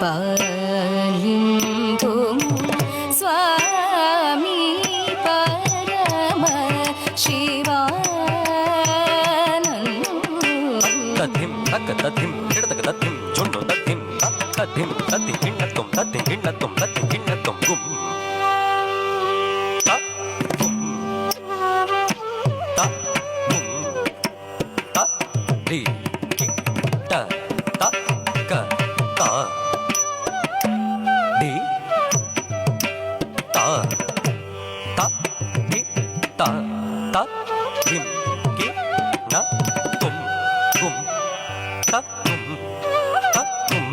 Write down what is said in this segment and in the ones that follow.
పాలింపు స్వామి పరమ శివా తథిం తక తథిం కిడతక తథిం జొండు తథిం తథిం తథి కిన్నతం తథి కిన్నతం తథి కిన్నతం గుం త గుం త గుం త రి కి ట త క త డి త త డి త త రిం కి న తుం గుం త గుం త గుం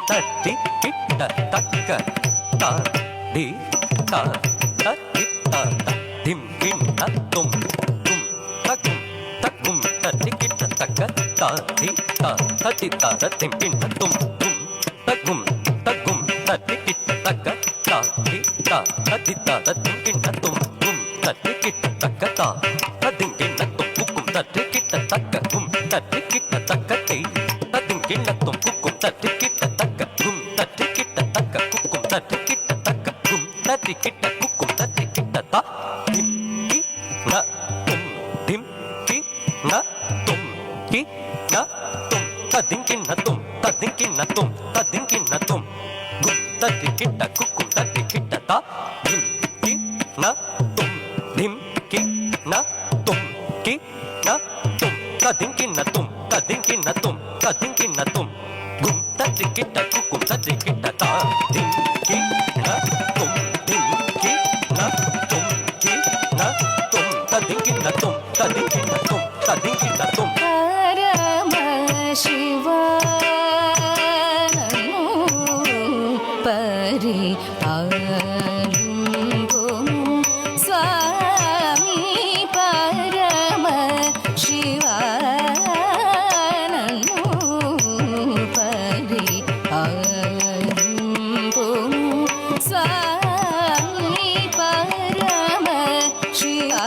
తట్టి కిట్ట తక్క త డి త తట్టి త దిం కిం త తుం గుం త గుం త గుం తట్టి కిట్ట తక్క త డి త తట్టి త దిం కిం త తుం గుం త గుం తట్టి కిట్ట తక్క త డి త తట్టి త దిం కిం త తుం గుం తట్టి కిట్ట తక్క త దిం కిం త తుం గుం తట్టి కిట్ట తక్క గుం తట్టి కిట్ట తక్క తే దిం కిం త తుం గుం తట్టి కిట్ట తక్క గుం తట్టి కిట్ట తక్క గుం తట్టి కిట్ట తక్క గుం తట్టి కిట్ట గుం తట్టి కిట్ట త దిం కి న తుం దిం కి న తుం కి న తుం దిం కి న తుం దిం కి న తుం దిం కి న తుం గుం తట్టి కిట్ట గుం తట్టి కిట్ట త దిం కి న తుం దిం కి న తుం కి న తుం దిం కి న తుం దిం కి న తుం దిం కి న తుం గుం తట్టి కిట్ట గుం తట్టి కిట్ట త దిం కి న తుం దిం కి న తుం కి న తుం దిం కి న తుం దిం కి న తుం దిం కి న తుం పరమ శివా పరిపాలింపు స్వామి పరమ శివా పరిపాలింపు స్వామి పరమ శివా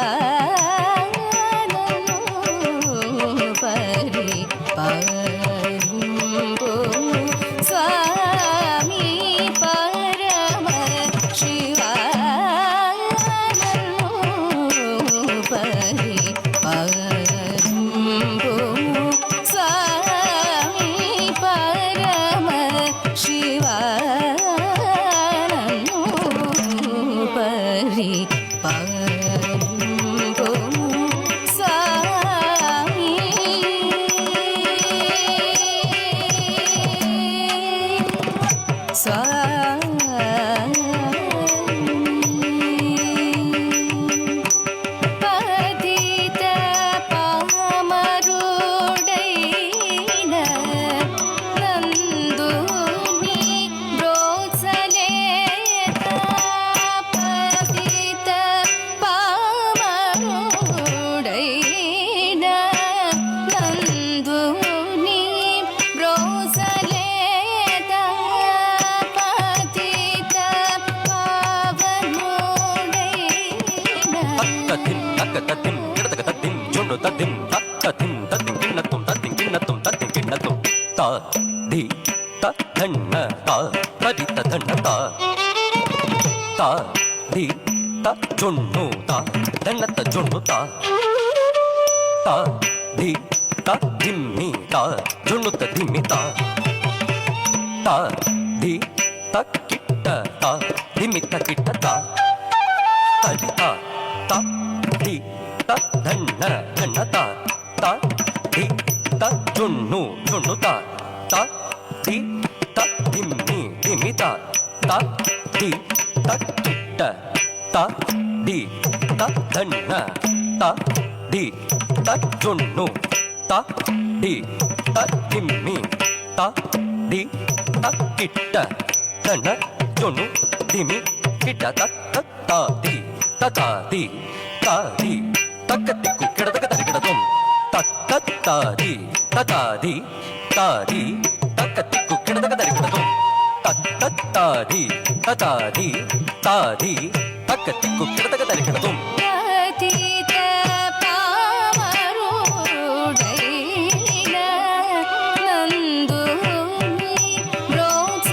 పరిపాలింపు స్వామి పరమ శివా పరిపాలింపు స్వామి పరమ శివా పరిపాలింపు స్వామి పతిత పామరుడైన నందుని బ్రోచలేత పతిత పామరుడైన నందుని బ్రోచలేత పతిత పావనుడైన తథిం తక తథిం కిడతక తథిం జొండు తథిం తథిం తథిం కిన్న తుం దిం కిన్న తుం దిం కిన్న తుం త ది త ధన్న త తది త ధన్న త త ది త జొండు త ధన్న త జొండు త త ది త దిమ్మి త జొండు త దిమ్మి త త ది త కిట్ట త దిమ్మి త కిట్ట త తది త త ది త ధన్న ధన్న త త ది త జొన్ను జొన్ను త త ది త దిమ్మి దిమ్మి త త ది త కిట్ట త ది త ధన్న త ది త జొన్ను త ది త దిమ్మి త ది త కిట్ట ధన్న జొన్ను దిమ్మి కిట్ట త త త ది త త ది త ది తక్క తిక్కు కిడతక తరికిడతం త త త ది త త ది త ది తక్క తిక్కు కిడతక తరికిడతం త త త ది త త ది త ది తక్క తిక్కు కిడతక తరికిడతం పతిత పామరుడైన నందుని బ్రోచ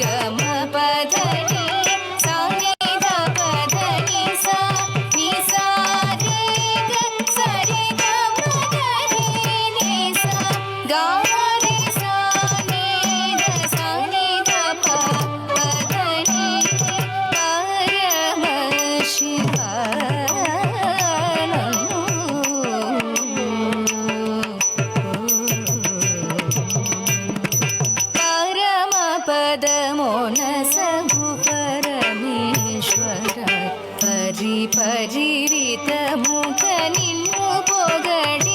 గమ పదని సా ని ద పదని సా ని సా రే గ సరి గమ దని ని సా గా రి సా ని ద సా ని ద ప పదని పరమ పరమపదమోన సగు పరమేశ్వర పరిపరివితముఖ నిన్ను పొగడి